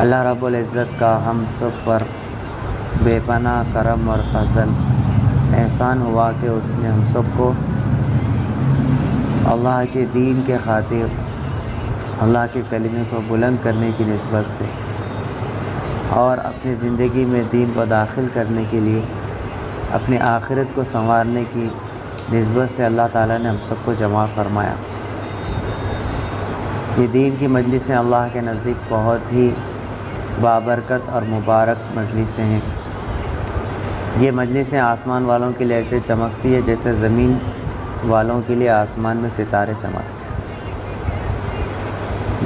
اللہ رب العزت کا ہم سب پر بے پناہ کرم اور فضل احسان ہوا کہ اس نے ہم سب کو اللہ کے دین کے خاطر اللہ کے کلمے کو بلند کرنے کی نسبت سے اور اپنی زندگی میں دین کو داخل کرنے کے لیے اپنی آخرت کو سنوارنے کی نسبت سے اللہ تعالیٰ نے ہم سب کو جمع فرمایا۔ یہ دین کی مجلسیں اللہ کے نزدیک بہت ہی بابرکت اور مبارک مجلسیں ہیں۔ یہ مجلسیں آسمان والوں کے لیے ایسے چمکتی ہے جیسے زمین والوں کے لیے آسمان میں ستارے چمکتے ہیں۔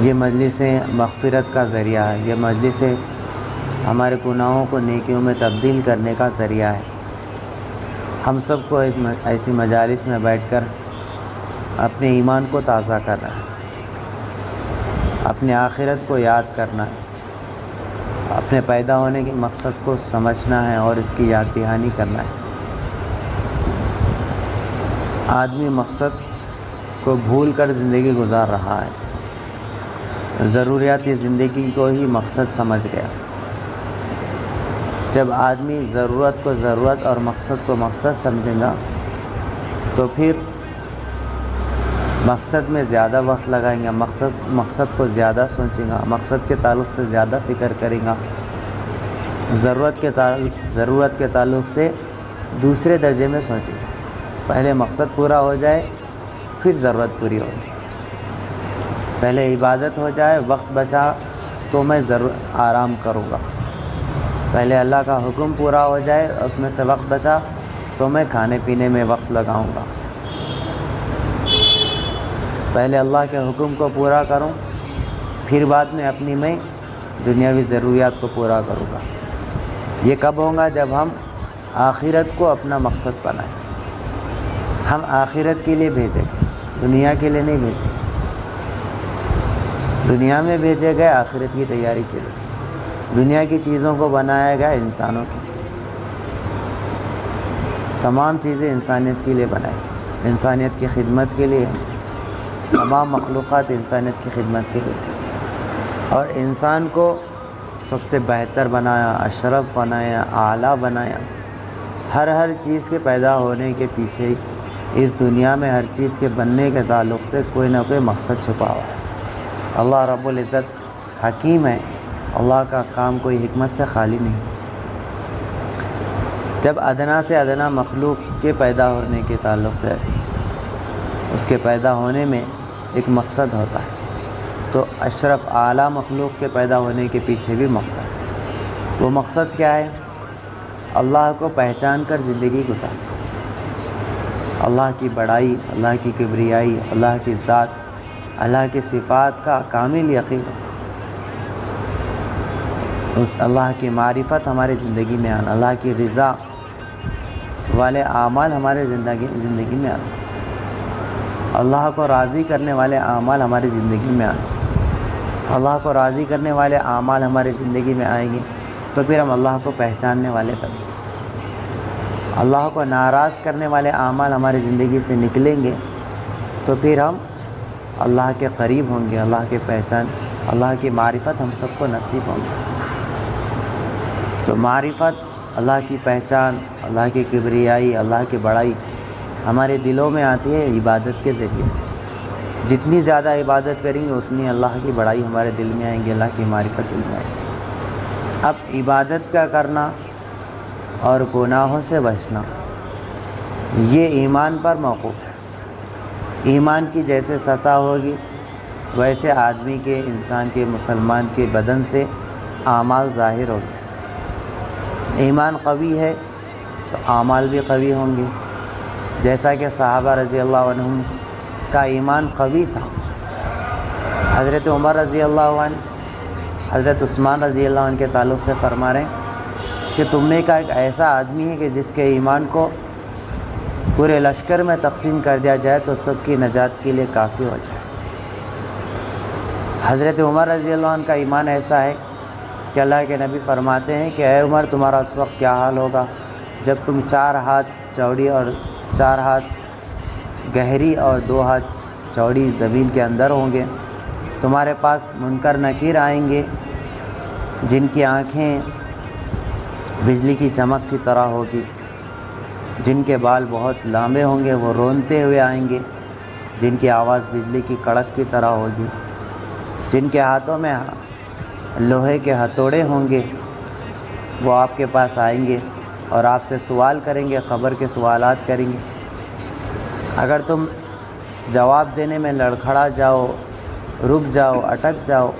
یہ مجلسیں مغفرت کا ذریعہ ہے، یہ مجلسیں ہمارے گناہوں کو نیکیوں میں تبدیل کرنے کا ذریعہ ہے۔ ہم سب کو ایسی مجالس میں بیٹھ کر اپنے ایمان کو تازہ کرنا ہے، اپنے آخرت کو یاد کرنا ہے، اپنے پیدا ہونے کے مقصد کو سمجھنا ہے اور اس کی یاد دہانی کرنا ہے۔ آدمی مقصد کو بھول کر زندگی گزار رہا ہے، ضروریات زندگی کو ہی مقصد سمجھ گیا۔ جب آدمی ضرورت کو ضرورت اور مقصد کو مقصد سمجھے گا تو پھر مقصد میں زیادہ وقت لگائیں گا، مقصد کو زیادہ سوچیں گا، مقصد کے تعلق سے زیادہ فکر کریں گا، ضرورت کے تعلق سے دوسرے درجے میں سوچیں گا۔ پہلے مقصد پورا ہو جائے پھر ضرورت پوری ہو جائے، پہلے عبادت ہو جائے، وقت بچا تو میں آرام کروں گا، پہلے اللہ کا حکم پورا ہو جائے، اس میں سے وقت بچا تو میں کھانے پینے میں وقت لگاؤں گا، پہلے اللہ کے حکم کو پورا کروں پھر بعد میں اپنی میں دنیاوی ضروریات کو پورا کروں گا۔ یہ کب ہوگا؟ جب ہم آخرت کو اپنا مقصد بنائیں۔ ہم آخرت کے لیے بھیجے گئے، دنیا کے لیے نہیں بھیجے گئے۔ دنیا میں بھیجے گئے آخرت کی تیاری کے لیے، دنیا کی چیزوں کو بنایا گیا انسانوں کے لیے۔ تمام چیزیں انسانیت کے لیے بنائی گئی، انسانیت کی خدمت کے لیے، تمام مخلوقات انسانیت کی خدمت کے لیے، اور انسان کو سب سے بہتر بنایا، اشرف بنایا، اعلیٰ بنایا۔ ہر چیز کے پیدا ہونے کے پیچھے اس دنیا میں ہر چیز کے بننے کے تعلق سے کوئی نہ کوئی مقصد چھپا ہوا ہے۔ اللہ رب العزت حکیم ہے، اللہ کا کام کوئی حکمت سے خالی نہیں۔ جب ادنا سے ادنا مخلوق کے پیدا ہونے کے تعلق سے اس کے پیدا ہونے میں ایک مقصد ہوتا ہے، تو اشرف اعلیٰ مخلوق کے پیدا ہونے کے پیچھے بھی مقصد ہے۔ وہ مقصد کیا ہے؟ اللہ کو پہچان کر زندگی گزارنا، اللہ کی بڑائی، اللہ کی کبریائی، اللہ کی ذات، اللہ کی صفات کا کامل یقین، اس اللہ کی معرفت ہمارے زندگی میں آنا، اللہ کی رضا والے اعمال ہمارے زندگی میں آنا، اللہ کو راضی کرنے والے اعمال ہماری زندگی میں آنا۔ اللہ کو راضی کرنے والے اعمال ہماری زندگی میں آئیں گے تو پھر ہم اللہ کو پہچاننے والے بنیں گے۔ اللہ کو ناراض کرنے والے اعمال ہماری زندگی سے نکلیں گے تو پھر ہم اللہ کے قریب ہوں گے، اللہ کے پہچان، اللہ کی معرفت ہم سب کو نصیب ہوں گی۔ تو معرفت، اللہ کی پہچان، اللہ کی کبریائی، اللہ کی بڑائی ہمارے دلوں میں آتی ہے عبادت کے ذریعے سے۔ جتنی زیادہ عبادت کریں گے اتنی اللہ کی بڑائی ہمارے دل میں آئیں گی، اللہ کی معرفت دل میں آئیں گی۔ اب عبادت کا کرنا اور گناہوں سے بچنا یہ ایمان پر موقوف ہے۔ ایمان کی جیسے سطح ہوگی ویسے آدمی کے، انسان کے، مسلمان کے بدن سے اعمال ظاہر ہوگے۔ ایمان قوی ہے تو اعمال بھی قوی ہوں گے، جیسا کہ صحابہ رضی اللہ عنہم کا ایمان قوی تھا۔ حضرت عمر رضی اللہ عنہ، حضرت عثمان رضی اللہ عنہ کے تعلق سے فرما رہے ہیں کہ تم میں کا ایک ایسا آدمی ہے کہ جس کے ایمان کو پورے لشکر میں تقسیم کر دیا جائے تو سب کی نجات کے لیے کافی ہو جائے۔ حضرت عمر رضی اللہ عنہ کا ایمان ایسا ہے کہ اللہ کے نبی فرماتے ہیں کہ اے عمر، تمہارا اس وقت کیا حال ہوگا جب تم 4 ہاتھ چوڑی اور 4 ہاتھ گہری اور 2 ہاتھ چوڑی زمین کے اندر ہوں گے، تمہارے پاس منکر نکیر آئیں گے جن کی آنکھیں بجلی کی چمک کی طرح ہوگی، جن کے بال بہت لمبے ہوں گے وہ رونتے ہوئے آئیں گے، جن کی آواز بجلی کی کڑک کی طرح ہوگی، جن کے ہاتھوں میں لوہے کے ہتھوڑے ہوں گے، وہ آپ کے پاس آئیں گے اور آپ سے سوال کریں گے، قبر کے سوالات کریں گے۔ اگر تم جواب دینے میں لڑکھڑا جاؤ، رک جاؤ، اٹک جاؤ،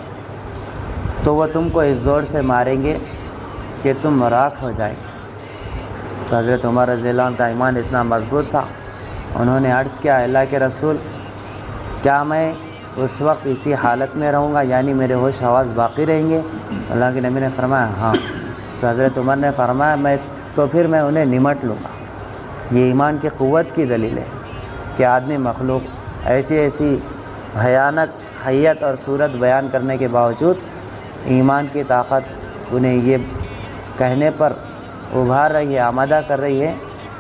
تو وہ تم کو اس زور سے ماریں گے کہ تم راکھ ہو جائے گے۔ تو حضرت عمر رضی اللہ عنہ کا ایمان اتنا مضبوط تھا، انہوں نے عرض کیا، اللہ کے رسول، کیا میں اس وقت اسی حالت میں رہوں گا، یعنی میرے ہوش حواس باقی رہیں گے؟ اللہ کے نبی نے فرمایا ہاں۔ تو حضرت عمر نے فرمایا پھر میں انہیں نمٹ لوں گا۔ یہ ایمان کی قوت کی دلیل ہے کہ آدمی مخلوق ایسی بھیانک حیت اور صورت بیان کرنے کے باوجود ایمان کی طاقت انہیں یہ کہنے پر ابھار رہی ہے، آمادہ کر رہی ہے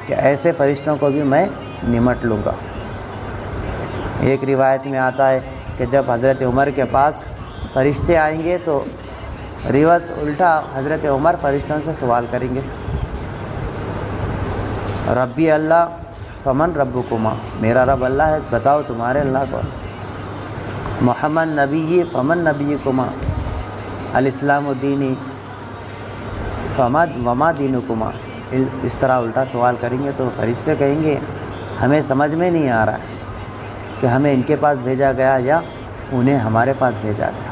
کہ ایسے فرشتوں کو بھی میں نمٹ لوں گا۔ ایک روایت میں آتا ہے کہ جب حضرت عمر کے پاس فرشتے آئیں گے تو ریورس الٹا حضرت عمر فرشتوں سے سوال کریں گے، ربی اللہ فمن ربکما، میرا رب اللہ ہے، بتاؤ تمہارے اللہ کون؟ محمد نبی فمن نبیکما، الاسلام دینی وما دینکما۔ اس طرح الٹا سوال کریں گے تو فرشتے کہیں گے ہمیں سمجھ میں نہیں آ رہا ہے کہ ہمیں ان کے پاس بھیجا گیا یا انہیں ہمارے پاس بھیجا گیا۔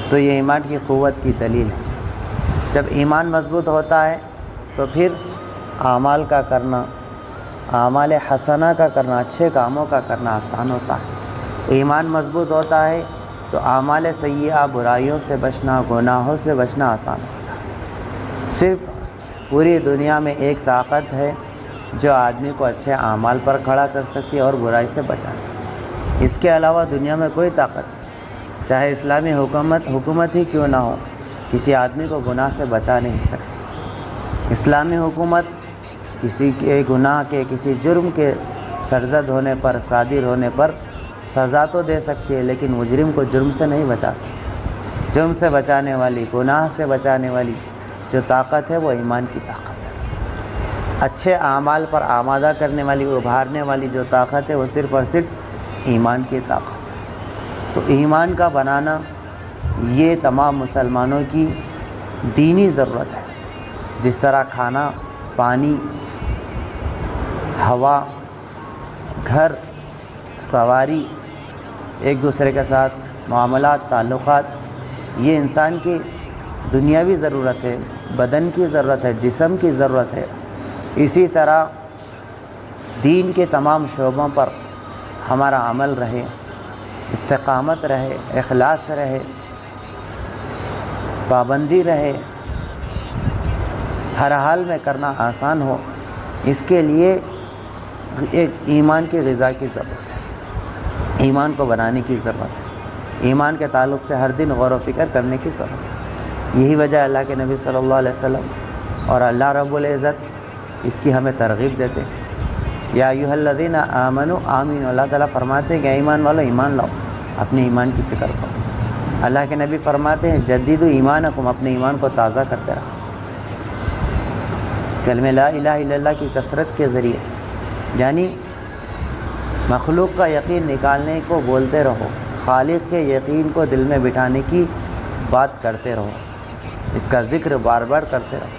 تو یہ ایمان کی قوت کی دلیل ہے۔ جب ایمان مضبوط ہوتا ہے تو پھر اعمال کا کرنا، اعمال حسنہ کا کرنا، اچھے کاموں کا کرنا آسان ہوتا ہے۔ ایمان مضبوط ہوتا ہے تو اعمال سیئہ، برائیوں سے بچنا، گناہوں سے بچنا آسان ہوتا ہے۔ صرف پوری دنیا میں ایک طاقت ہے جو آدمی کو اچھے اعمال پر کھڑا کر سکتی ہے اور برائی سے بچا سکتی ہے۔ اس کے علاوہ دنیا میں کوئی طاقت نہیں، چاہے اسلامی حکومت ہی کیوں نہ ہو، کسی آدمی کو گناہ سے بچا نہیں سکتی۔ اسلامی حکومت کسی کے گناہ کے، کسی جرم کے سرزد ہونے پر، صادر ہونے پر سزا تو دے سکتی ہے، لیکن مجرم کو جرم سے نہیں بچا سکتی۔ جرم سے بچانے والی، گناہ سے بچانے والی جو طاقت ہے وہ ایمان کی طاقت ہے۔ اچھے اعمال پر آمادہ کرنے والی، ابھارنے والی جو طاقت ہے وہ صرف اور صرف ایمان کی طاقت ہے۔ تو ایمان کا بنانا یہ تمام مسلمانوں کی دینی ضرورت ہے۔ جس طرح کھانا، پانی، ہوا، گھر، سواری، ایک دوسرے کے ساتھ معاملات، تعلقات، یہ انسان کی دنیاوی ضرورت ہے، بدن کی ضرورت ہے، جسم کی ضرورت ہے، اسی طرح دین کے تمام شعبوں پر ہمارا عمل رہے، استقامت رہے، اخلاص رہے، پابندی رہے، ہر حال میں کرنا آسان ہو، اس کے لیے ایک ایمان کی غذا کی ضرورت ہے، ایمان کو بنانے کی ضرورت ہے، ایمان کے تعلق سے ہر دن غور و فکر کرنے کی ضرورت ہے۔ یہی وجہ اللہ کے نبی صلی اللہ علیہ وسلم اور اللہ رب العزت اس کی ہمیں ترغیب دیتے ہیں۔ یا ایھا الذین آمنوا آمینوا، اللہ تعالیٰ فرماتے ہیں کہ ایمان والو ایمان لاؤ، اپنے ایمان کی فکر کرو۔ اللہ کے نبی فرماتے ہیں جددوا ایمانکم، اپنے ایمان کو تازہ کرتے رہو۔ کلمہ لا الہ الا اللہ کی کثرت کے ذریعے، یعنی مخلوق کا یقین نکالنے کو بولتے رہو، خالق کے یقین کو دل میں بٹھانے کی بات کرتے رہو، اس کا ذکر بار بار کرتے رہو،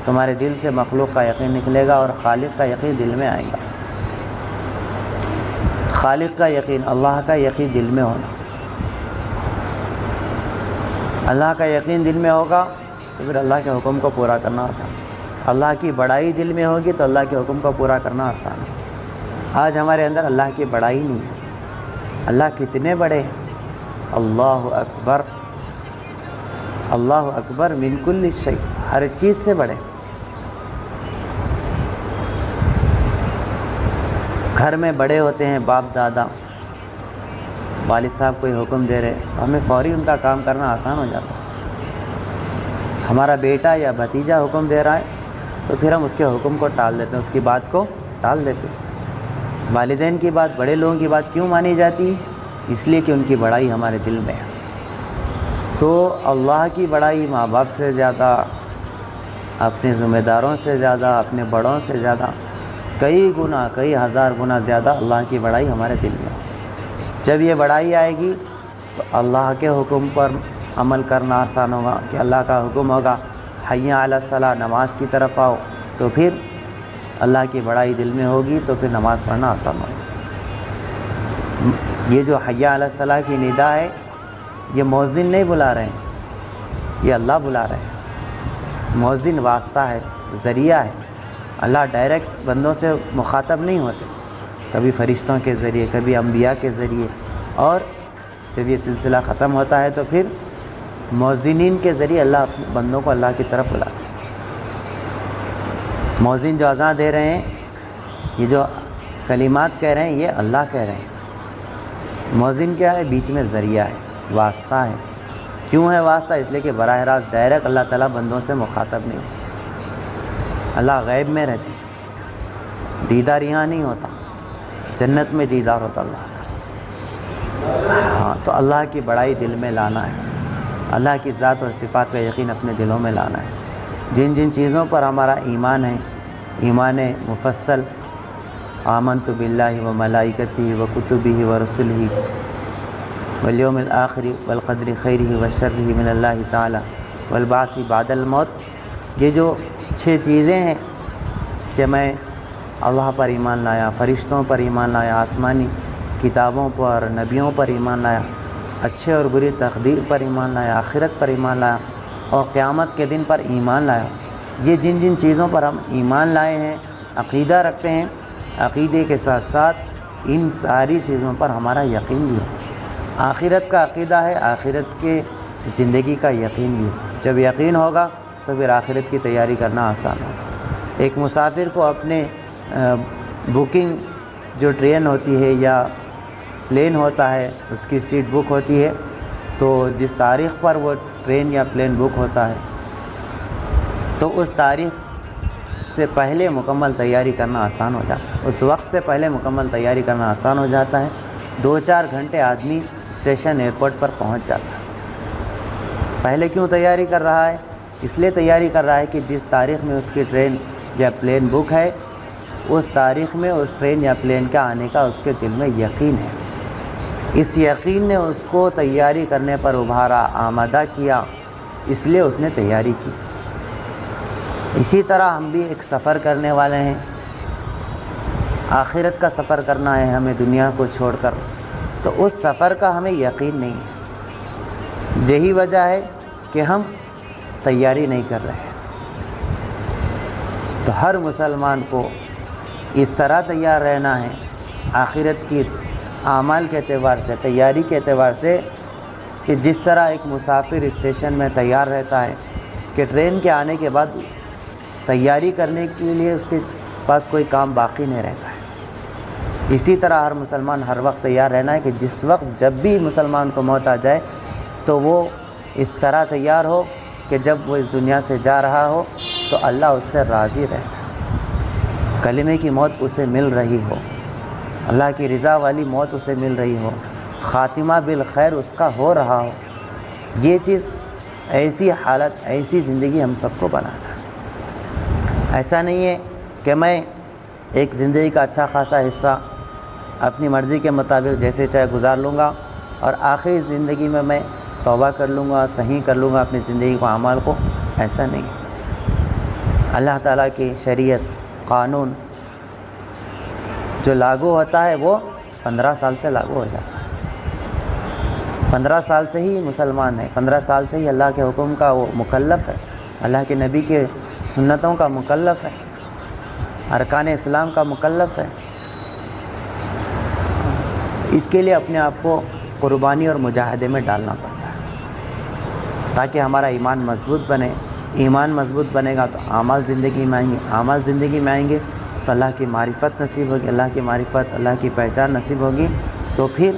تمہارے دل سے مخلوق کا یقین نکلے گا اور خالق کا یقین دل میں آئے گا۔ خالق کا یقین، اللہ کا یقین دل میں ہونا، اللہ کا یقین دل میں ہوگا تو پھر اللہ کے حکم کو پورا کرنا آسان، اللہ کی بڑائی دل میں ہوگی تو اللہ کے حکم کو پورا کرنا آسان ہے۔ آج ہمارے اندر اللہ کی بڑائی نہیں ہے، اللہ کتنے بڑے ہیں، اللہ اکبر، اللہ اکبر من کل شیء، ہر چیز سے بڑے۔ گھر میں بڑے ہوتے ہیں، باپ دادا، والد صاحب کوئی حکم دے رہے تو ہمیں فوری ان کا کام کرنا آسان ہو جاتا ہے۔ ہمارا بیٹا یا بھتیجا حکم دے رہا ہے تو پھر ہم اس کے حکم کو ٹال دیتے ہیں، اس کی بات کو ٹال دیتے ہیں۔ والدین کی بات، بڑے لوگوں کی بات کیوں مانی جاتی ہے؟ اس لیے کہ ان کی بڑائی ہمارے دل میں ہے۔ تو اللہ کی بڑائی ماں باپ سے زیادہ، اپنے ذمہ داروں سے زیادہ، اپنے بڑوں سے زیادہ، کئی گنا، کئی ہزار گنا زیادہ اللہ کی بڑائی ہمارے دل میں۔ جب یہ بڑائی آئے گی تو اللہ کے حکم پر عمل کرنا آسان ہوگا، کہ اللہ کا حکم ہوگا حی علی الصلاۃ، نماز کی طرف آؤ، تو پھر اللہ کی بڑائی دل میں ہوگی تو پھر نماز پڑھنا آسان ہوگا۔ یہ جو حی علی الصلاۃ کی ندا ہے، یہ مؤذن نہیں بلا رہے ہیں، یہ اللہ بلا رہے ہیں۔ مؤذن واسطہ ہے، ذریعہ ہے، اللہ ڈائریکٹ بندوں سے مخاطب نہیں ہوتے، کبھی فرشتوں کے ذریعے، کبھی انبیاء کے ذریعے، اور جب یہ سلسلہ ختم ہوتا ہے تو پھر مؤذنین کے ذریعے اللہ اپنے بندوں کو اللہ کی طرف بلاتا ہے۔ مؤذن جو اذان دے رہے ہیں، یہ جو کلمات کہہ رہے ہیں، یہ اللہ کہہ رہے ہیں۔ مؤذن کیا ہے؟ بیچ میں ذریعہ ہے، واسطہ ہے۔ کیوں ہے واسطہ؟ اس لیے کہ براہ راست ڈائریکٹ اللہ تعالیٰ بندوں سے مخاطب نہیں ہوتا، اللہ غیب میں رہتے، دیدار یہاں نہیں ہوتا، جنت میں دیدار ہوتا اللہ کا۔ ہاں، تو اللہ کی بڑائی دل میں لانا ہے، اللہ کی ذات اور صفات کا یقین اپنے دلوں میں لانا ہے۔ جن جن چیزوں پر ہمارا ایمان ہے، ایمان مفصل، آمنت باللہ و ملائکتہ و کتبہ و رسلہ والیوم الآخر والقدر خیرہ و شرہ من اللہ تعالی والبعث بعد الموت، یہ جو 6 چیزیں ہیں کہ میں اللہ پر ایمان لایا، فرشتوں پر ایمان لایا، آسمانی کتابوں پر، نبیوں پر ایمان لایا، اچھے اور بری تقدیر پر ایمان لایا، آخرت پر ایمان لایا، اور قیامت کے دن پر ایمان لایا۔ یہ جن جن چیزوں پر ہم ایمان لائے ہیں، عقیدہ رکھتے ہیں، عقیدے کے ساتھ ساتھ ان ساری چیزوں پر ہمارا یقین بھی ہے۔ آخرت کا عقیدہ ہے، آخرت کے زندگی کا یقین بھی ہے۔ جب یقین ہوگا تو پھر آخرت کی تیاری کرنا آسان ہوگا۔ ایک مسافر کو اپنے بکنگ جو ٹرین ہوتی ہے یا پلین ہوتا ہے، اس کی سیٹ بک ہوتی ہے، تو جس تاریخ پر وہ ٹرین یا پلین بک ہوتا ہے تو اس تاریخ سے پہلے مکمل تیاری کرنا آسان ہو جاتا ہے، اس وقت سے پہلے مکمل تیاری کرنا آسان ہو جاتا ہے۔ 2-4 گھنٹے آدمی اسٹیشن ایئرپورٹ پر پہنچ جاتا ہے۔ پہلے کیوں تیاری کر رہا ہے؟ اس لیے تیاری کر رہا ہے کہ جس تاریخ میں اس کی ٹرین یا پلین بک ہے، اس تاریخ میں اس ٹرین یا پلین کا آنے کا اس کے دل میں یقین ہے۔ اس یقین نے اس کو تیاری کرنے پر ابھارا، آمادہ کیا، اس لیے اس نے تیاری کی۔ اسی طرح ہم بھی ایک سفر کرنے والے ہیں، آخرت کا سفر کرنا ہے ہمیں دنیا کو چھوڑ کر، تو اس سفر کا ہمیں یقین نہیں ہے۔ یہی وجہ ہے کہ ہم تیاری نہیں کر رہے۔ تو ہر مسلمان کو اس طرح تیار رہنا ہے، آخرت کی اعمال کے اعتبار سے، تیاری کے اعتبار سے، کہ جس طرح ایک مسافر اسٹیشن میں تیار رہتا ہے کہ ٹرین کے آنے کے بعد تیاری کرنے کے لیے اس کے پاس کوئی کام باقی نہیں رہتا ہے، اسی طرح ہر مسلمان ہر وقت تیار رہنا ہے کہ جس وقت جب بھی مسلمان کو موت آ جائے تو وہ اس طرح تیار ہو کہ جب وہ اس دنیا سے جا رہا ہو تو اللہ اس سے راضی رہے، کلمے کی موت اسے مل رہی ہو، اللہ کی رضا والی موت اسے مل رہی ہو، خاتمہ بالخیر اس کا ہو رہا ہو۔ یہ چیز، ایسی حالت، ایسی زندگی ہم سب کو بنانا ہے۔ ایسا نہیں ہے کہ میں ایک زندگی کا اچھا خاصا حصہ اپنی مرضی کے مطابق جیسے چاہے گزار لوں گا، اور آخری زندگی میں توبہ کر لوں گا، صحیح کر لوں گا اپنی زندگی کو، اعمال کو۔ ایسا نہیں ہے۔ اللہ تعالیٰ کی شریعت، قانون جو لاگو ہوتا ہے وہ 15 سال سے لاگو ہو جاتا ہے۔ 15 سال سے ہی مسلمان ہے، 15 سال سے ہی اللہ کے حکم کا وہ مکلف ہے، اللہ کے نبی کے سنتوں کا مکلف ہے، ارکان اسلام کا مکلف ہے۔ اس کے لیے اپنے آپ کو قربانی اور مجاہدے میں ڈالنا پڑتا ہے تاکہ ہمارا ایمان مضبوط بنے۔ ایمان مضبوط بنے گا تو اعمال زندگی میں آئیں گے، اعمال زندگی میں آئیں گے تو اللہ کی معرفت نصیب ہوگی، اللہ کی معرفت، اللہ کی پہچان نصیب ہوگی، تو پھر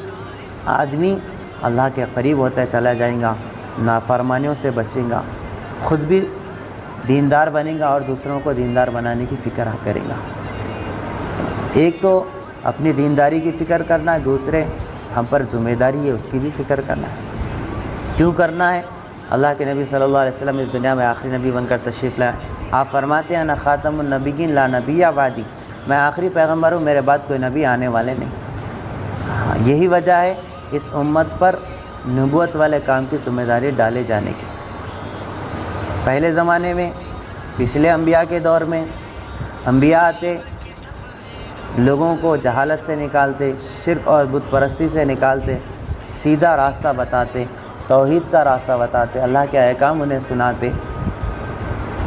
آدمی اللہ کے قریب ہوتا چلا جائیں گا، نافرمانیوں سے بچیں گا، خود بھی دیندار بنے گا اور دوسروں کو دیندار بنانے کی فکر کرے گا۔ ایک تو اپنی دینداری کی فکر کرنا ہے، دوسرے ہم پر ذمہ داری ہے اس کی بھی فکر کرنا ہے۔ کیوں کرنا ہے؟ اللہ کے نبی صلی اللہ علیہ وسلم اس دنیا میں آخری نبی بن کر تشریف لائے. آپ فرماتے ہیں انا خاتم النبیین لا نبی بعدی، میں آخری پیغمبر ہوں، میرے بعد کوئی نبی آنے والے نہیں. یہی وجہ ہے اس امت پر نبوت والے کام کی ذمہ داری ڈالے جانے کی. پہلے زمانے میں، پچھلے انبیاء کے دور میں، انبیاء آتے، لوگوں کو جہالت سے نکالتے، شرک اور بت پرستی سے نکالتے، سیدھا راستہ بتاتے، توحید کا راستہ بتاتے، اللہ کے احکام انہیں سناتے.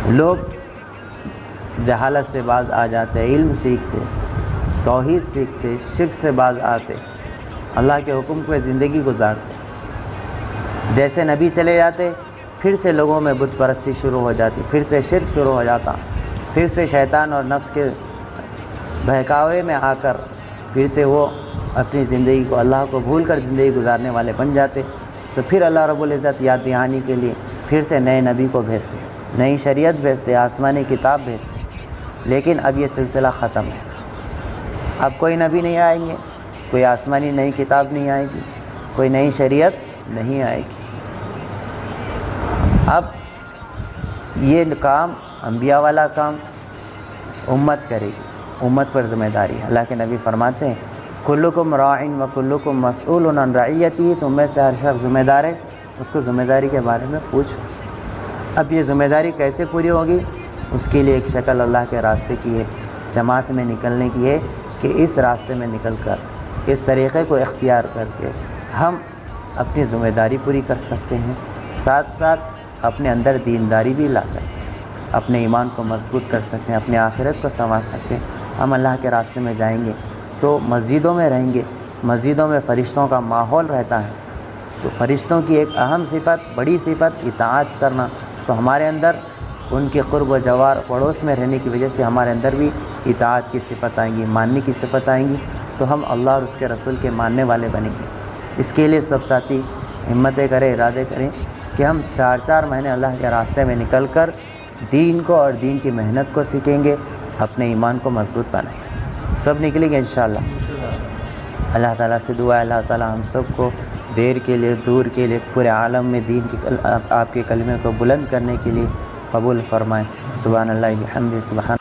لوگ جہالت سے باز آ جاتے، علم سیکھتے، توحید سیکھتے، شرک سے باز آتے، اللہ کے حکم پہ زندگی گزارتے. جیسے نبی چلے جاتے، پھر سے لوگوں میں بت پرستی شروع ہو جاتی، پھر سے شرک شروع ہو جاتا، پھر سے شیطان اور نفس کے بہکاوے میں آ کر پھر سے وہ اپنی زندگی کو، اللہ کو بھول کر زندگی گزارنے والے بن جاتے. تو پھر اللہ رب العزت یاد دہانی کے لیے پھر سے نئے نبی کو بھیجتے، نئی شریعت بھیجتے، آسمانی کتاب بھیجتے. لیکن اب یہ سلسلہ ختم ہے. اب کوئی نبی نہیں آئیں گے، کوئی آسمانی نئی کتاب نہیں آئے گی، کوئی نئی شریعت نہیں آئے گی. اب یہ کام، انبیاء والا کام امت کرے گی، امت پر ذمہ داری ہے. اللہ کے نبی فرماتے ہیں کلکم راعٍ و کلکم مسئول عن رعیتہ، تم میں سے ہر شخص ذمہ دار ہے، اس کو ذمہ داری کے بارے میں پوچھو. اب یہ ذمہ داری کیسے پوری ہوگی؟ اس کے لیے ایک شکل اللہ کے راستے کی ہے، جماعت میں نکلنے کی ہے، کہ اس راستے میں نکل کر، اس طریقے کو اختیار کر کے ہم اپنی ذمہ داری پوری کر سکتے ہیں، ساتھ ساتھ اپنے اندر دینداری بھی لا سکتے ہیں، اپنے ایمان کو مضبوط کر سکتے ہیں، اپنی آخرت کو سنوار سکتے ہیں. ہم اللہ کے راستے میں جائیں گے تو مسجدوں میں رہیں گے، مسجدوں میں فرشتوں کا ماحول رہتا ہے، تو فرشتوں کی ایک اہم صفت، بڑی صفت اطاعت کرنا. تو ہمارے اندر ان کے قرب و جوار، پڑوس میں رہنے کی وجہ سے ہمارے اندر بھی اطاعت کی صفت آئیں گی، ماننے کی صفت آئیں گی، تو ہم اللہ اور اس کے رسول کے ماننے والے بنیں گے. اس کے لیے سب ساتھی ہمتیں کریں، ارادے کریں کہ ہم 4 مہینے اللہ کے راستے میں نکل کر دین کو اور دین کی محنت کو سیکھیں گے، اپنے ایمان کو مضبوط بنائیں گے. سب نکلیں گے انشاءاللہ. اللہ تعالیٰ سے دعا ہے اللہ تعالیٰ ہم سب کو دیر کے لیے، دور کے لیے، پورے عالم میں دین کی آپ کے کلمے کو بلند کرنے کے لیے قبول فرمائیں. سبحان اللہ بحمدہ، سبحان